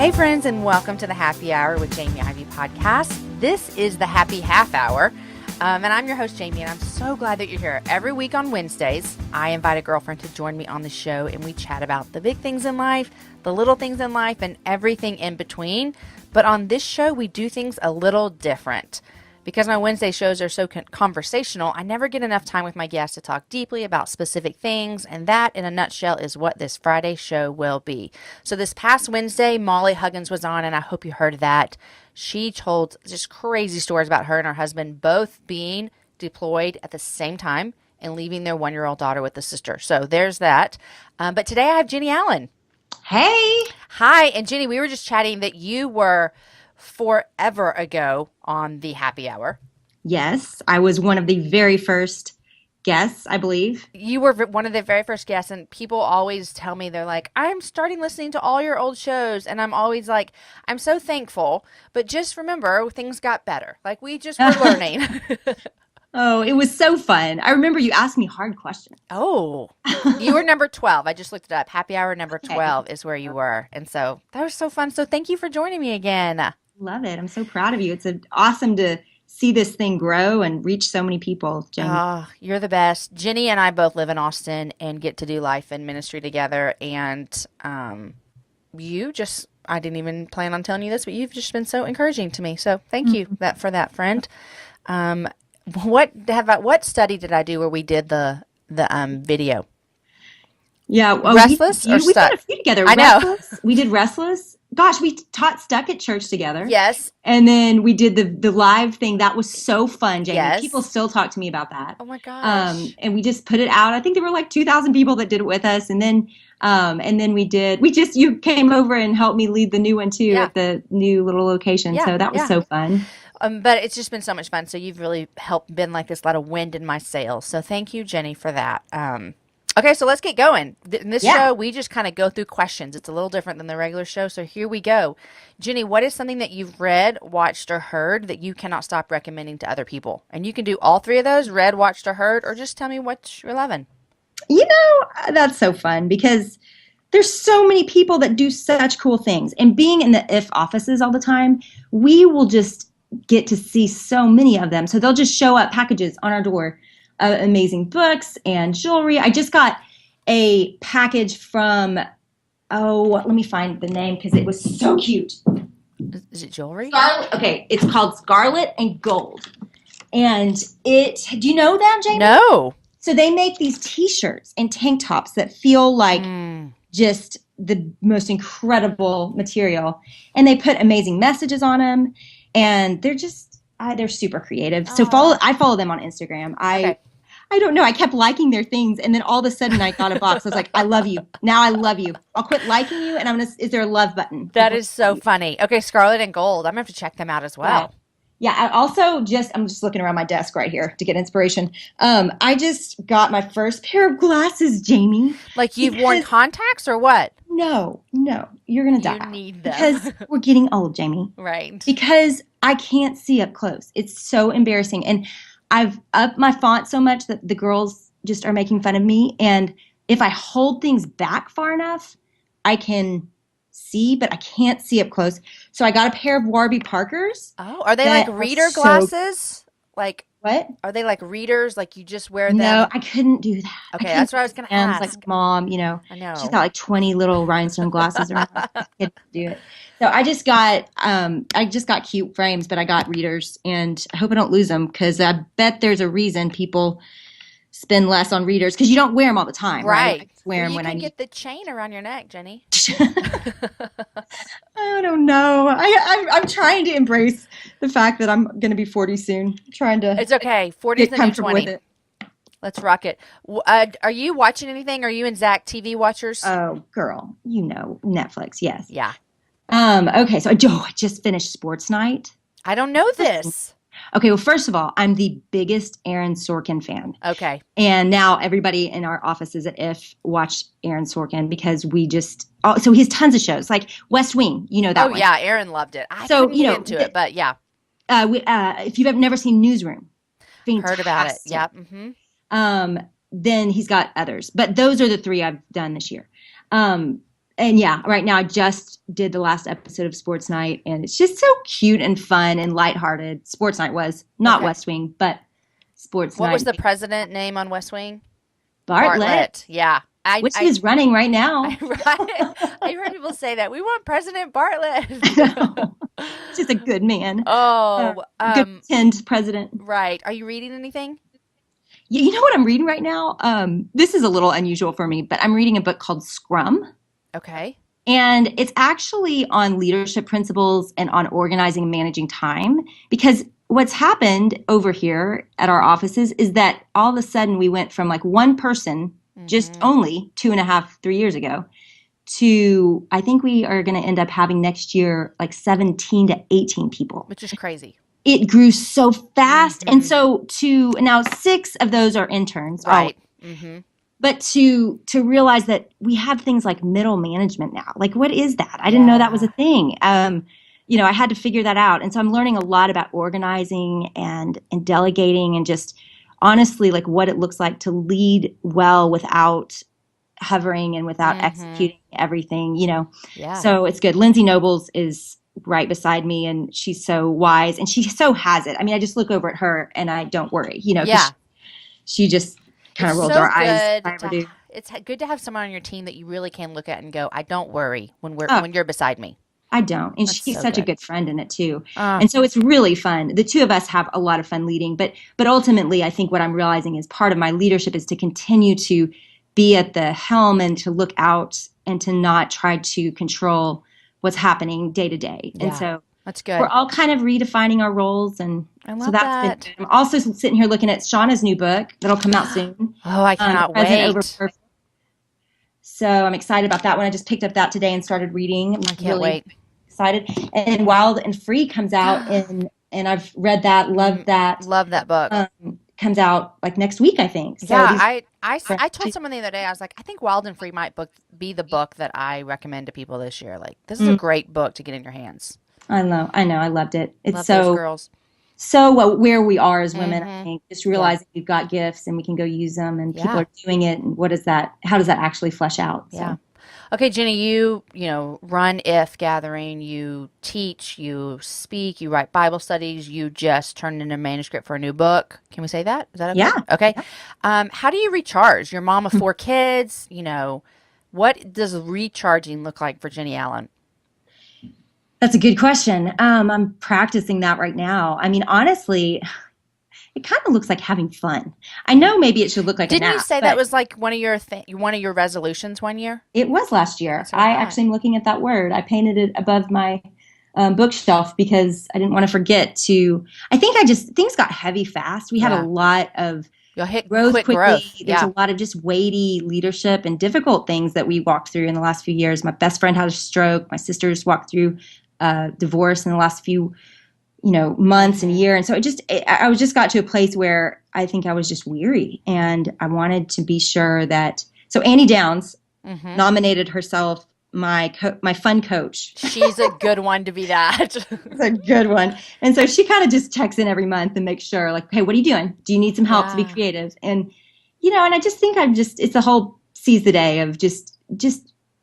Hey friends, and welcome to the Happy Hour with Jamie Ivey podcast. This is the Happy Half Hour, and I'm your host, Jamie, and I'm so glad that you're here. Every week on Wednesdays, I invite a girlfriend to join me on the show, and we chat about the big things in life, the little things in life, and everything in between. But on this show, we do things a little different. Because my Wednesday shows are so conversational, I never get enough time with my guests to talk deeply about specific things, and that, in a nutshell, is what this Friday show will be. So this past Wednesday, Molly Huggins was on, and I hope you heard that. She told just crazy stories about her and her husband both being deployed at the same time and leaving their 1-year-old daughter with the sister. So there's that. But today I have Jennie Allen. Hey. Hi. And Jennie, we were just chatting that you were forever ago on the Happy Hour. Yes, I was one of the very first guests, I believe. You were one of the very first guests, and people always tell me, they're like, I'm starting listening to all your old shows, and I'm always like, I'm so thankful, but just remember, things got better. Like, we just were learning. Oh, it was so fun. I remember you asked me hard questions. Oh, you were number 12. I just looked it up. Happy Hour number 12 is where you were, and so that was so fun. So thank you for joining me again. Love it. I'm so proud of you. It's awesome to see this thing grow and reach so many people, Jenny. Oh, you're the best. Jennie and I both live in Austin and get to do life and ministry together. And you just, I didn't even plan on telling you this, but you've just been so encouraging to me. So thank you for that, friend. What study did I do where we did the video? Yeah, well, Restless or we Stuck? did a few together. I know. We did Restless. Gosh, we taught Stuck at church together. Yes. And then we did the live thing. That was so fun, Jamie. Yes. People still talk to me about that. Oh my gosh. And we just put it out. I think there were like 2,000 people that did it with us. And then you came over and helped me lead the new one too at the new little location. Yeah, so that was so fun. But it's just been so much fun. So you've really been like this lot of wind in my sails. So thank you, Jennie, for that. Okay, so let's get going. In this show, we just kind of go through questions. It's a little different than the regular show. So here we go. Jennie, what is something that you've read, watched, or heard that you cannot stop recommending to other people? And you can do all three of those, read, watched, or heard, or just tell me what you're loving. You know, that's so fun because there's so many people that do such cool things. And being in the IF offices all the time, we will just get to see so many of them. So they'll just show up packages on our door. Amazing books and jewelry. I just got a package from, let me find the name because it was so cute. Is it jewelry? Okay, it's called Scarlet and Gold. And do you know them, Jamie? No. So they make these t-shirts and tank tops that feel like just the most incredible material. And they put amazing messages on them. And they're just, they're super creative. So I follow them on Instagram. I don't know. I kept liking their things, and then all of a sudden I got a box. I was like, I love you. Now I love you. I'll quit liking you, and is there a love button? That is so funny. Okay, Scarlet and Gold. I'm going to have to check them out as well. Yeah, I'm just looking around my desk right here to get inspiration. I just got my first pair of glasses, Jamie. Like you've worn contacts or what? No, you're going to die. You need them. Because we're getting old, Jamie. Right. Because I can't see up close. It's so embarrassing. And I've upped my font so much that the girls just are making fun of me. And if I hold things back far enough, I can see, but I can't see up close. So I got a pair of Warby Parkers. Oh, are they like reader glasses? Like what? Are they like readers? Like you just wear them? No, I couldn't do that. Okay, that's what I was going to ask. Like Mom, I know. She's got like 20 little rhinestone glasses around. I couldn't do it. So I just got cute frames, but I got readers, and I hope I don't lose them because I bet there's a reason people spend less on readers because you don't wear them all the time, right? I just wear them when I need. You can get the chain around your neck, Jennie. I don't know. I'm trying to embrace the fact that I'm going to be 40 soon. It's okay. 40 is the new 20. With it. Let's rock it. Are you watching anything? Are you and Zach TV watchers? Oh, girl, Netflix. Yes. Yeah. Okay, so I just finished Sports Night. I don't know this. Okay, well, first of all, I'm the biggest Aaron Sorkin fan. Okay. And now everybody in our offices at IF watch Aaron Sorkin because so he has tons of shows, like West Wing, that one. Oh, yeah, Aaron loved it. I couldn't get into it, but yeah. If you've never seen Newsroom. Fantastic. Heard about it, yeah. Mm-hmm. Then he's got others. But those are the three I've done this year. And And yeah, right now I just did the last episode of Sports Night, and it's just so cute and fun and lighthearted. Sports Night was not West Wing, but Sports Night. What was the president name on West Wing? Bartlett. Yeah. Which is running right now. I heard people say that. We want President Bartlett. No, she's a good man. Good tend president. Right. Are you reading anything? You know what I'm reading right now? This is a little unusual for me, but I'm reading a book called Scrum. Okay. And it's actually on leadership principles and on organizing and managing time. Because what's happened over here at our offices is that all of a sudden we went from like one person just only 2.5, 3 years ago to, I think we are going to end up having next year like 17 to 18 people. Which is crazy. It grew so fast. And so now 6 of those are interns. Right. But to realize that we have things like middle management now. Like, what is that? I didn't know that was a thing. I had to figure that out. And so I'm learning a lot about organizing and delegating and just honestly like what it looks like to lead well without hovering and without executing everything, Yeah. So it's good. Lindsay Nobles is right beside me, and she's so wise, and she so has it. I mean, I just look over at her and I don't worry, she just kind of rolls her eyes. It's good to have someone on your team that you really can look at and go, I don't worry when you're beside me. I don't. And she's such a good friend in it too. And so it's really fun. The two of us have a lot of fun leading, but ultimately I think what I'm realizing is part of my leadership is to continue to be at the helm and to look out and to not try to control what's happening day to day. And so that's good. We're all kind of redefining our roles, and I love so that's been good. I'm also sitting here looking at Shauna's new book that'll come out soon. Oh, I cannot wait. So I'm excited about that one. I just picked up that today and started reading. I can't wait. Excited. And Wild and Free comes out, and I've read that, loved that. Love that book. Comes out like next week, I think. So I told someone the other day, I was like, I think Wild and Free might be the book that I recommend to people this year. Like, this is a great book to get in your hands. I know. I loved it. It's Love those girls. So where we are as women, I think, just realizing we've got gifts and we can go use them, and people are doing it. And how does that actually flesh out? Yeah. Okay, Jennie, you run IF Gathering, you teach, you speak, you write Bible studies, you just turned in a manuscript for a new book. Can we say that? Is that okay? Yeah. Okay. How do you recharge? You're mom of 4 kids, what does recharging look like for Jennie Allen? That's a good question. I'm practicing that right now. I mean, honestly, it kind of looks like having fun. I know maybe it should look like a nap. Didn't you say that was like one of your resolutions one year? It was last year. I actually am looking at that word. I painted it above my bookshelf because I didn't want to forget to. I think things got heavy fast. We had a lot of growth quickly. There's a lot of just weighty leadership and difficult things that we walked through in the last few years. My best friend had a stroke. My sisters walked through divorce in the last few months and year. And so I was just got to a place where I think I was just weary, and I wanted to be sure that, so Annie Downs nominated herself my fun coach. She's a good one to be that. It's a good one. And so she kind of just checks in every month and makes sure, like, hey, what are you doing? Do you need some help to be creative? And, and I just think it's the whole seize the day of just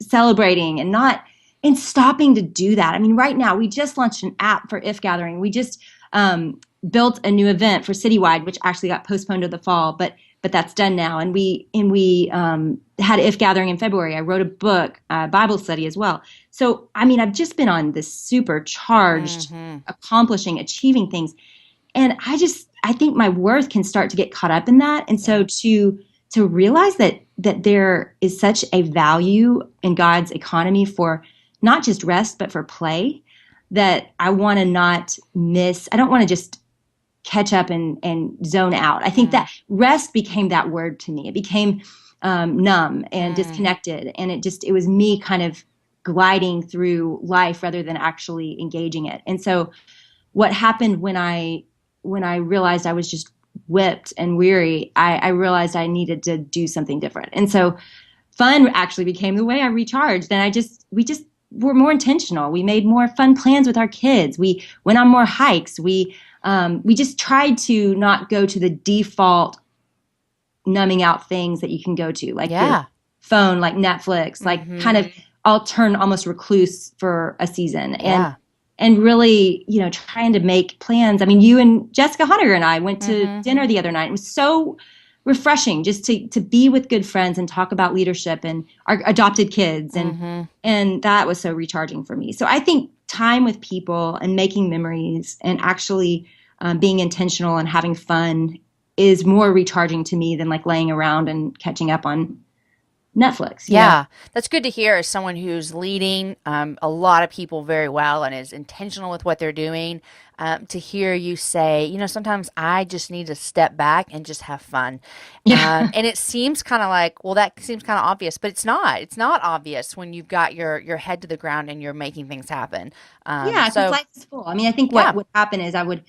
celebrating and stopping to do that. I mean, right now, we just launched an app for IF Gathering. We just built a new event for Citywide, which actually got postponed to the fall, but that's done now. And we had IF Gathering in February. I wrote a book, Bible study as well. So, I mean, I've just been on this supercharged, accomplishing, achieving things. And I think my worth can start to get caught up in that. And so to realize that there is such a value in God's economy for not just rest, but for play, that I want to not miss. I don't want to just catch up and zone out. I think that rest became that word to me. It became numb and disconnected. And it was me kind of gliding through life rather than actually engaging it. And so what happened when I realized I was just whipped and weary, I realized I needed to do something different. And so fun actually became the way I recharged. And we just were more intentional. We made more fun plans with our kids. We went on more hikes. We just tried to not go to the default numbing out things that you can go to, like your phone, like Netflix, like kind of I'll turn almost recluse for a season. Yeah. And really, trying to make plans. I mean, you and Jessica Honegger and I went to dinner the other night. It was so refreshing just to be with good friends and talk about leadership and our adopted kids. And that was so recharging for me. So I think time with people and making memories and actually being intentional and having fun is more recharging to me than like laying around and catching up on Netflix. Yeah, that's good to hear as someone who's leading a lot of people very well and is intentional with what they're doing. To hear you say, sometimes I just need to step back and just have fun. Yeah. And it seems kind of like, well, that seems kind of obvious, but it's not. It's not obvious when you've got your head to the ground and you're making things happen. Because life is full. I mean, I think what would happen is I wouldn't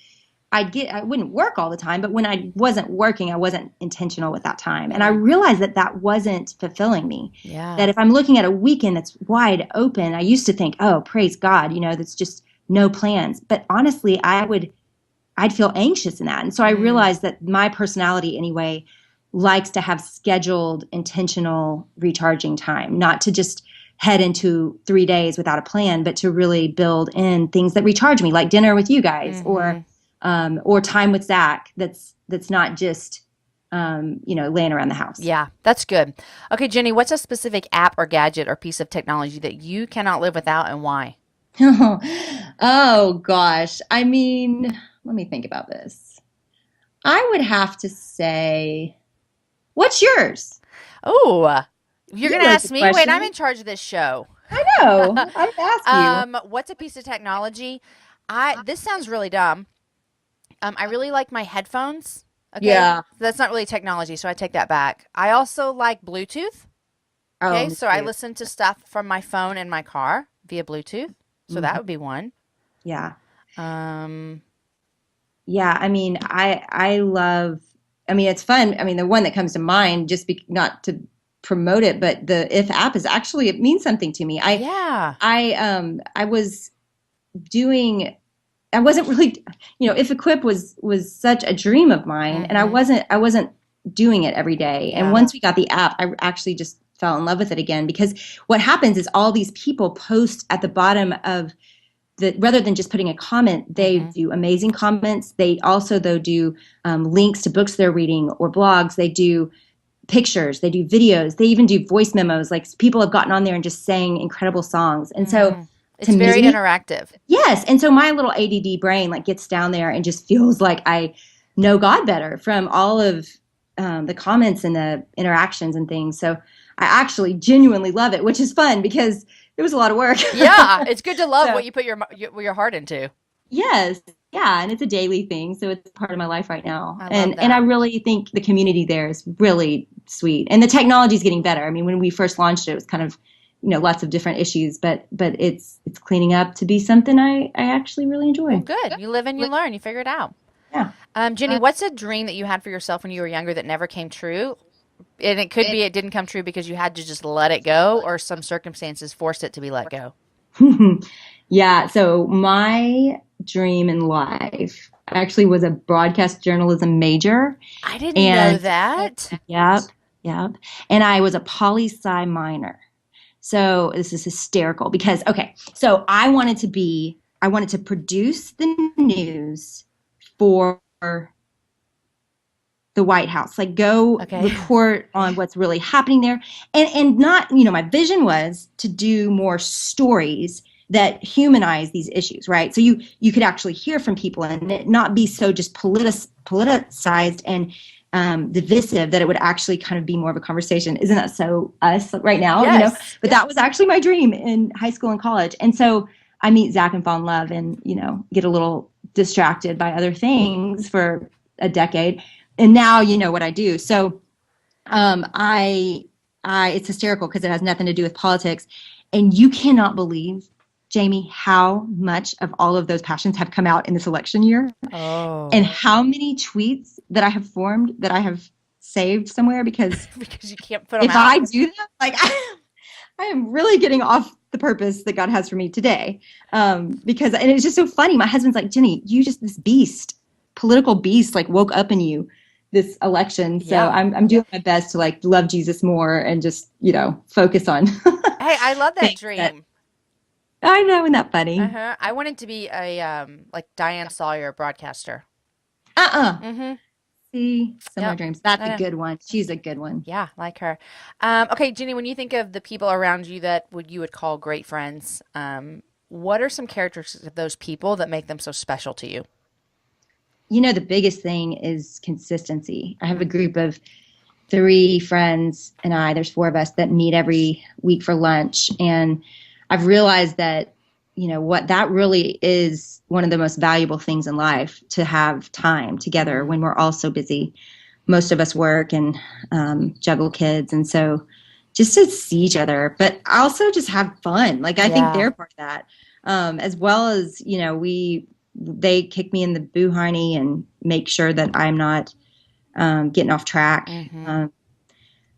work all the time, but when I wasn't working, I wasn't intentional with that time. And I realized that wasn't fulfilling me. Yeah. That if I'm looking at a weekend that's wide open, I used to think, oh, praise God, that's just no plans. But honestly, I'd feel anxious in that. And so I realized that my personality anyway likes to have scheduled, intentional recharging time, not to just head into 3 days without a plan, but to really build in things that recharge me, like dinner with you guys or time with Zach. That's not just, laying around the house. Yeah, that's good. Okay, Jennie, what's a specific app or gadget or piece of technology that you cannot live without and why? Oh gosh. I mean, let me think about this. I would have to say, what's yours? Oh, you're going to ask me? Wait, question. I'm in charge of this show. I know. I would ask you. What's a piece of technology? This sounds really dumb. I really like my headphones. Okay? Yeah. That's not really technology, so I take that back. I also like Bluetooth. Okay, so I listen to stuff from my phone in my car via Bluetooth. So that would be one. Yeah. Yeah, I mean, it's fun. I mean, the one that comes to mind, not to promote it, but the If app is actually, it means something to me. I wasn't really, If Equip was such a dream of mine, and I wasn't doing it every day. And once we got the app, I actually just fell in love with it again, because what happens is all these people post at the bottom of rather than just putting a comment, they do amazing comments. They also, though, do links to books they're reading or blogs. They do pictures, they do videos, they even do voice memos. Like, people have gotten on there and just sang incredible songs. And so it's very interactive. Yes. And so my little ADD brain gets down there and just feels like I know God better from all of the comments and the interactions and things. So I actually genuinely love it, which is fun because it was a lot of work. Yeah. It's good to love what you put your heart into. Yes. Yeah. And it's a daily thing. So it's part of my life right now. And I really think the community there is really sweet. And the technology is getting better. I mean, when we first launched it, it was kind of, lots of different issues, but it's cleaning up to be something I actually really enjoy. Well, good. You live and you learn. You figure it out. Yeah. Jennie, what's a dream that you had for yourself when you were younger that never came true? And it could be it didn't come true because you had to just let it go, or some circumstances forced it to be let go. Yeah. So my dream in life actually was a broadcast journalism major. I didn't know that. Yep. And I was a poli-sci minor. So this is hysterical because, so I wanted to produce the news for the White House, report on what's really happening there. And not, my vision was to do more stories that humanize these issues, right? So you could actually hear from people and it not be so just politicized and divisive, that it would actually kind of be more of a conversation. Isn't that so us right now? Yes. But that was actually my dream in high school and college. And so I meet Zach and fall in love and, get a little distracted by other things for a decade. And now you know what I do. So it's hysterical because it has nothing to do with politics. And you cannot believe, Jamie, how much of all of those passions have come out in this election year. Oh. And how many tweets that I have formed that I have saved somewhere because you can't put them out. If I do that, I am really getting off the purpose that God has for me today. And it's just so funny. My husband's like, Jennie, you just, this beast, political beast, woke up in you this election. So Yeah. I'm doing my best to like love Jesus more and just, focus on Hey, I love that things that dream. I know. Isn't that funny? Uh-huh. I wanted to be a like Diane Sawyer broadcaster. Uh-uh. Mm-hmm. See, similar Yep. dreams. That's I a know. good one. She's a good one. Yeah, like her. Okay, Jenny, when you think of the people around you that you would call great friends, what are some characteristics of those people that make them so special to you? The biggest thing is consistency. I have a group of three friends and there's four of us that meet every week for lunch. And I've realized that, what that really is one of the most valuable things in life, to have time together when we're all so busy. Most of us work and juggle kids. And so just to see each other, but also just have fun. Like, I think Yeah. they're part of that. As well as, they kick me in the boo-hiney and make sure that I'm not getting off track. Mm-hmm.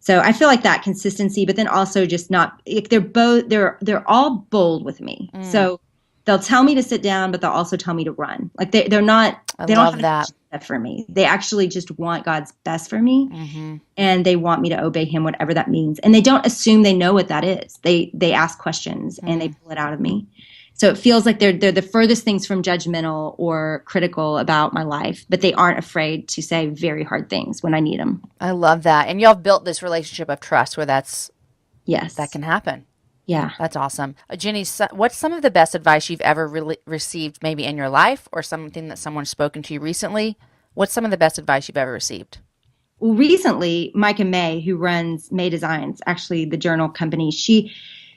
So I feel like that consistency, but then also just not, they're all bold with me. So they'll tell me to sit down, but they'll also tell me to run. Like they don't I have love an that. agenda for me. They actually just want God's best for me. Mm-hmm. And they want me to obey him, whatever that means. And they don't assume they know what that is. They ask questions and they pull it out of me. So it feels like they're the furthest things from judgmental or critical about my life, but they aren't afraid to say very hard things when I need them. I love that. And y'all have built this relationship of trust where that Yes. can happen. Yeah. That's awesome. Jenny, what's some of the best advice you've ever received maybe in your life or something that someone's spoken to you recently? What's some of the best advice you've ever received? Well, recently, Micah May, who runs May Designs, actually the journal company, she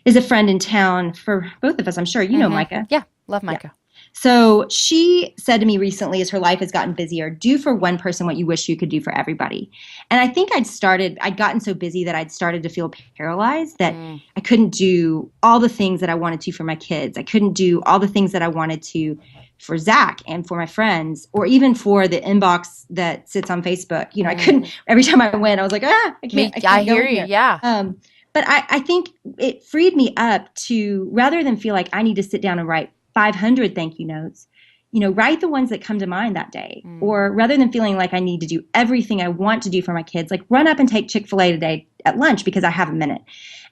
is a friend in town for both of us. I'm sure you know Micah. Yeah, love Micah. Yeah. So she said to me recently, as her life has gotten busier, do for one person what you wish you could do for everybody. And I think I'd gotten so busy that I'd started to feel paralyzed, that I couldn't do all the things that I wanted to for my kids. I couldn't do all the things that I wanted to for Zach and for my friends, or even for the inbox that sits on Facebook. I couldn't, every time I went, I was like, I can't. I go hear in you. here. Yeah. But I think it freed me up to, rather than feel like I need to sit down and write 500 thank you notes, write the ones that come to mind that day. Or rather than feeling like I need to do everything I want to do for my kids, like run up and take Chick-fil-A today at lunch because I have a minute.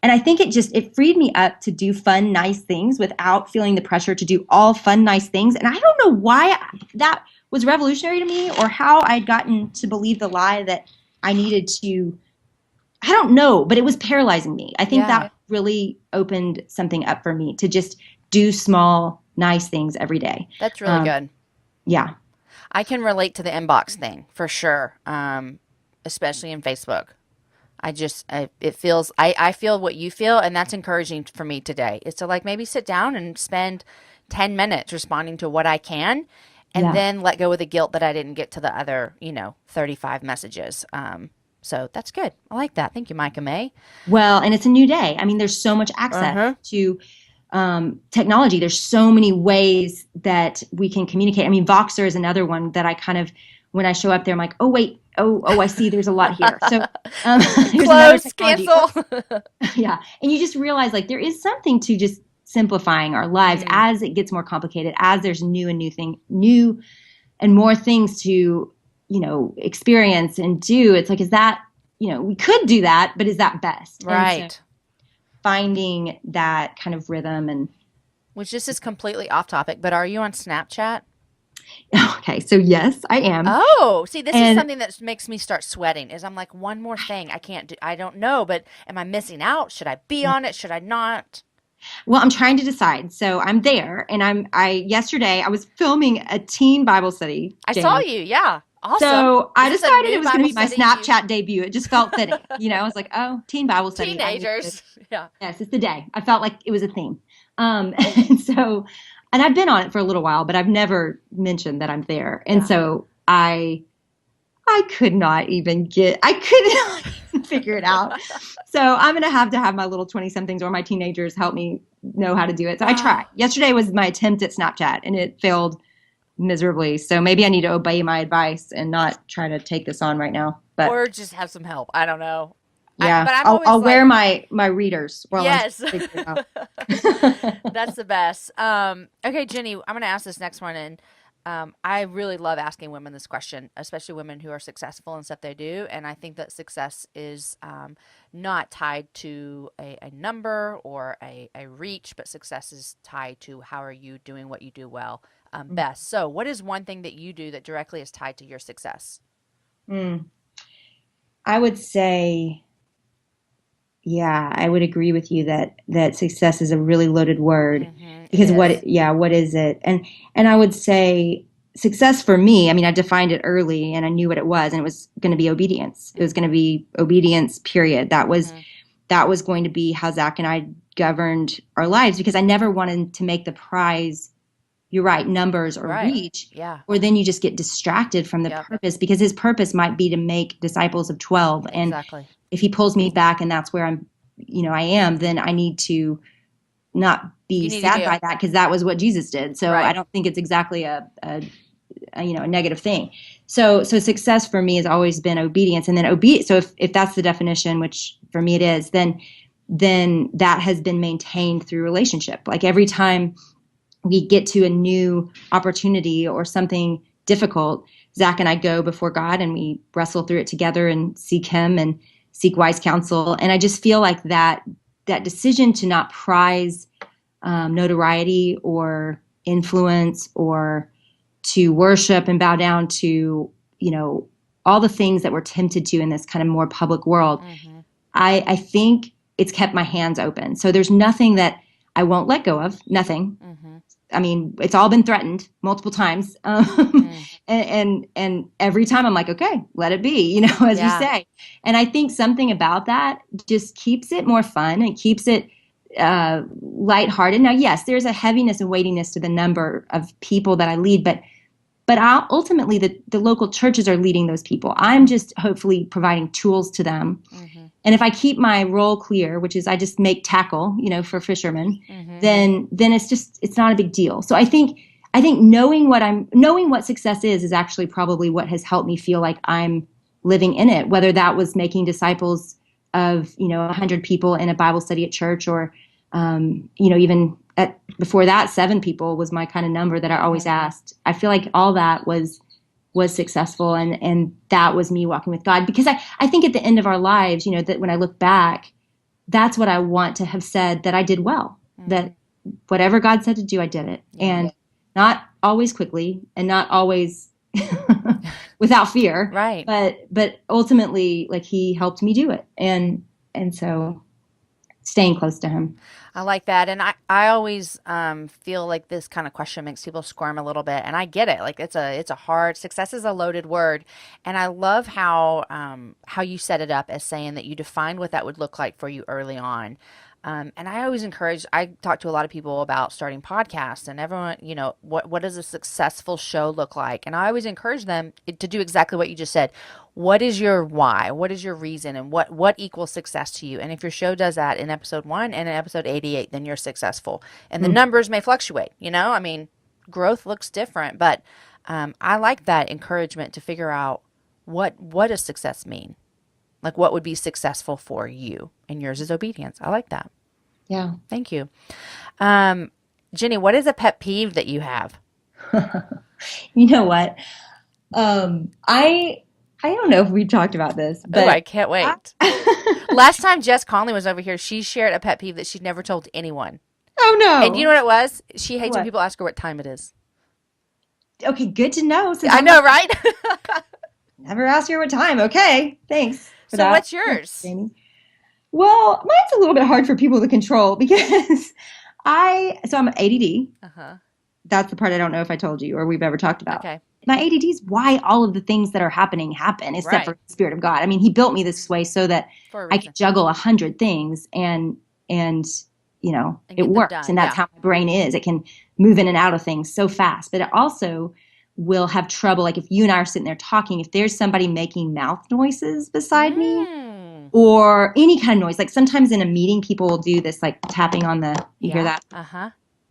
And I think it freed me up to do fun, nice things without feeling the pressure to do all fun, nice things. And I don't know why that was revolutionary to me, or how I'd gotten to believe the lie that I needed to. I don't know, but it was paralyzing me. I think that really opened something up for me to just do small, nice things every day. That's really good. Yeah. I can relate to the inbox thing for sure, especially in Facebook. I feel what you feel, and that's encouraging for me today. Is to like maybe sit down and spend 10 minutes responding to what I can, and then let go of the guilt that I didn't get to the other, 35 messages. So that's good. I like that. Thank you, Micah May. Well, and it's a new day. I mean, there's so much access to technology. There's so many ways that we can communicate. I mean, Voxer is another one that I kind of, when I show up there, I'm like, oh, wait. Oh, I see there's a lot here. So here's another technology. Cancel. Yeah. And you just realize like there is something to just simplifying our lives as it gets more complicated, as there's new and more things to experience and do. It's like, is that, we could do that, but is that best? Right. So finding that kind of rhythm. And which this is completely off topic, but are you on Snapchat? Okay. So yes, I am. Oh, see, this is something that makes me start sweating, is I'm like, one more thing I can't do. I don't know, but am I missing out? Should I be on it? Should I not? Well, I'm trying to decide. So I'm there, and yesterday I was filming a teen Bible study. I saw you. Yeah. Awesome. So I decided it was going to be my Snapchat debut. It just felt fitting. I was like, oh, teen Bible study. Teenagers. Yeah. Yes, it's the day. I felt like it was a theme. And I've been on it for a little while, but I've never mentioned that I'm there. And so I could not even figure it out. So I'm going to have my little 20-somethings or my teenagers help me know how to do it. So I tried. Yesterday was my attempt at Snapchat, and it failed miserably. So maybe I need to obey my advice and not try to take this on right now. Or just have some help. I don't know. Yeah, I'll wear my readers. Yes. That's the best. Okay, Jenny, I'm going to ask this next one. And I really love asking women this question, especially women who are successful in stuff they do. And I think that success is not tied to a number or a reach, but success is tied to how are you doing what you do well best. So, what is one thing that you do that directly is tied to your success? Mm. I would say, yeah, I would agree with you that success is a really loaded word because what is it? And I would say success for me, I mean, I defined it early and I knew what it was, and it was going to be obedience. It was going to be obedience, period. That was going to be how Zach and I governed our lives, because I never wanted to make the prize, you're right, numbers or reach, or then you just get distracted from the purpose, because his purpose might be to make disciples of 12. And if he pulls me back and that's where I am, then I need to not be sad by that, because that was what Jesus did. So I don't think it's exactly a negative thing. So success for me has always been obedience. And then so if that's the definition, which for me it is, then that has been maintained through relationship. Like every time we get to a new opportunity or something difficult, Zach and I go before God and we wrestle through it together and seek him and seek wise counsel. And I just feel like that decision to not prize notoriety or influence, or to worship and bow down to, all the things that we're tempted to in this kind of more public world, I think it's kept my hands open. So there's nothing that I won't let go of, nothing. I mean, it's all been threatened multiple times. And every time I'm like, okay, let it be, as you say. And I think something about that just keeps it more fun and keeps it lighthearted. Now, yes, there's a heaviness and weightiness to the number of people that I lead, but ultimately the local churches are leading those people. I'm just hopefully providing tools to them. And if I keep my role clear, which is I just make tackle, for fishermen, then it's not a big deal. So I think knowing what success is actually probably what has helped me feel like I'm living in it, whether that was making disciples of, 100 people in a Bible study at church, or, even before that, 7 people was my kind of number that I always asked. I feel like all that was successful, and that was me walking with God, because I think at the end of our lives, that when I look back, that's what I want to have said, that I did well, that whatever God said to do, I did it. And not always quickly and not always without fear. Right. But ultimately, like, he helped me do it. And so staying close to him. I like that. And I always feel like this kind of question makes people squirm a little bit. And I get it. Like it's a hard, success is a loaded word. And I love how you set it up as saying that you defined what that would look like for you early on. And I always I talk to a lot of people about starting podcasts, and everyone, what does a successful show look like? And I always encourage them to do exactly what you just said. What is your why? What is your reason? And what equals success to you? And if your show does that in episode 1 and in episode 88, then you're successful. And the numbers may fluctuate, I mean, growth looks different, but I like that encouragement to figure out what does success mean? Like, what would be successful for you? And yours is obedience. I like that. Yeah. Thank you. Jennie, what is a pet peeve that you have? You know what? I don't know if we talked about this, but I can't wait. Last time Jess Conley was over here, she shared a pet peeve that she'd never told anyone. Oh, no. And you know what it was? She hates when people ask her what time it is. Okay, good to know. I know, right? Never asked her what time. Okay, thanks. So what's yours? Jamie? Well, mine's a little bit hard for people to control, because I'm ADD. That's the part I don't know if I told you or we've ever talked about. Okay. My ADD is why all of the things that are happening happen, except for the Spirit of God. I mean, he built me this way so that I could juggle 100 things and it works. And that's how my brain is. It can move in and out of things so fast, but it also will have trouble. Like if you and I are sitting there talking, if there's somebody making mouth noises beside me or any kind of noise, like sometimes in a meeting, people will do this, like tapping on you hear that?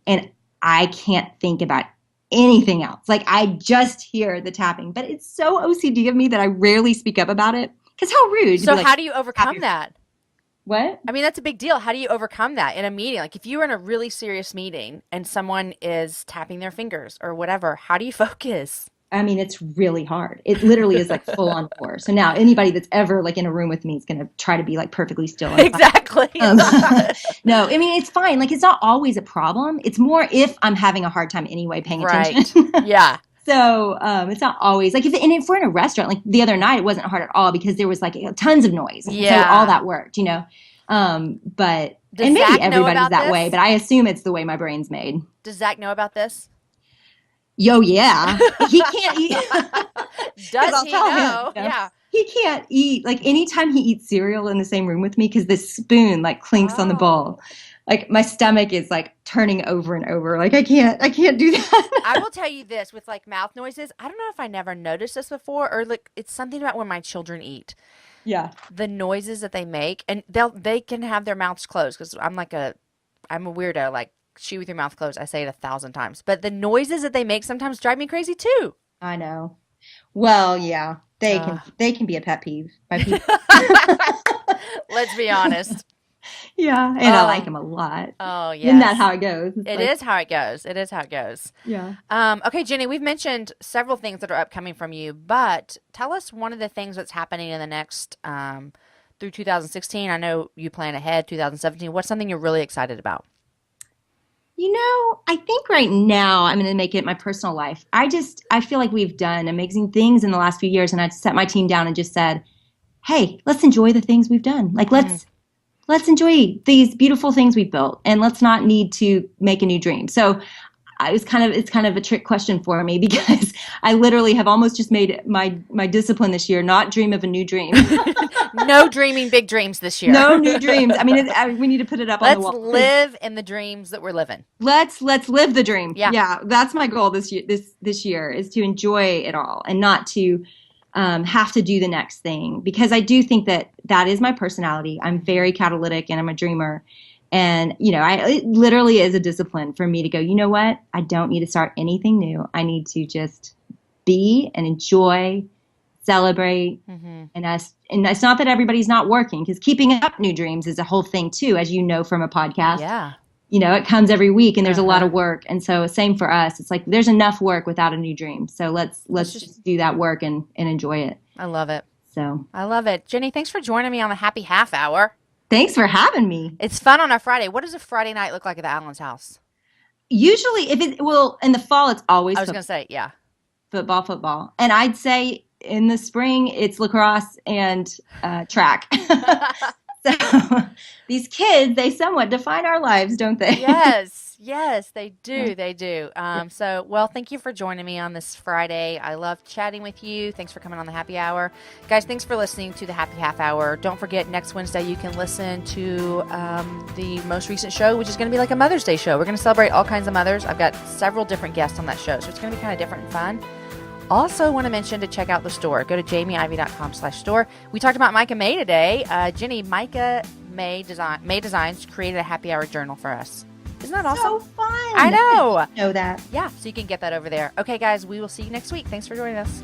And I can't think about anything else. Like I just hear the tapping, but it's so OCD of me that I rarely speak up about it. Because how rude. So how do you overcome that? What? I mean, that's a big deal. How do you overcome that in a meeting? Like if you're in a really serious meeting and someone is tapping their fingers or whatever, how do you focus? I mean, it's really hard. It literally is like full on war. So now anybody that's ever like in a room with me is going to try to be like perfectly still. Exactly. No, I mean, it's fine. Like it's not always a problem. It's more if I'm having a hard time anyway paying attention. Yeah. So it's not always like if we're in a restaurant, like the other night, it wasn't hard at all because there was like tons of noise. Yeah. So all that worked, you know. But Does and maybe Zach know everybody's about that this? way, but I assume it's the way my brain's made. Does Zach know about this? Yo, yeah, he can't eat. Does he know? Him, you know, Yeah. he can't eat. Like anytime he eats cereal in the same room with me, because the spoon like clinks on the bowl. Like my stomach is like turning over and over. Like I can't do that. I will tell you this with like mouth noises. I don't know if I never noticed this before, or like it's something about when my children eat. Yeah. The noises that they make, and they can have their mouths closed because I'm a weirdo. Like chew with your mouth closed. I say it 1,000 times, but the noises that they make sometimes drive me crazy too. I know. Well, yeah, they can be a pet peeve by people. Let's be honest. Yeah, and I like them a lot. Oh, yeah. Isn't that how it goes? It is how it goes. It is how it goes. Yeah. Okay, Jennie, we've mentioned several things that are upcoming from you, but tell us one of the things that's happening in the next through 2016. I know you plan ahead 2017. What's something you're really excited about? You know, I think right now I'm going to make it my personal life. I feel like we've done amazing things in the last few years, and I set my team down and just said, "Hey, let's enjoy the things we've done. Like let's enjoy these beautiful things we built, and let's not need to make a new dream." So it's kind of a trick question for me because I literally have almost just made my discipline this year not dream of a new dream. No dreaming big dreams this year. No new dreams. I mean, we need to put it up on the wall. Let's live in the dreams that we're living. Let's live the dream. Yeah. That's my goal this year. This year is to enjoy it all and not to have to do the next thing, because I do think that is my personality. I'm very catalytic and I'm a dreamer. And, you know, it literally is a discipline for me to go, you know what? I don't need to start anything new. I need to just be and enjoy, celebrate. Mm-hmm. And it's not that everybody's not working, because keeping up new dreams is a whole thing too, as you know from a podcast. Yeah. You know, it comes every week and there's a lot of work. And so same for us. It's like there's enough work without a new dream. So let's just do that work and enjoy it. I love it. So I love it. Jennie, thanks for joining me on the Happy Half Hour. Thanks for having me. It's fun on a Friday. What does a Friday night look like at the Allen's house? Usually in the fall, it's always I was going to say, yeah. Football. And I'd say in the spring, it's lacrosse and track. So these kids, they somewhat define our lives, don't they? Yes, they do. They do. So, well, thank you for joining me on this Friday. I love chatting with you. Thanks for coming on the Happy Hour. Guys, thanks for listening to the Happy Half Hour. Don't forget, next Wednesday, you can listen to the most recent show, which is going to be like a Mother's Day show. We're going to celebrate all kinds of mothers. I've got several different guests on that show, so it's going to be kind of different and fun. Also want to mention to check out the store. Go to jamieivey.com/store. We talked about Micah May today. Jennie, Micah May Designs created a happy hour journal for us. Isn't that awesome? So fun. I know. Know that. Yeah, so you can get that over there. Okay, guys, we will see you next week. Thanks for joining us.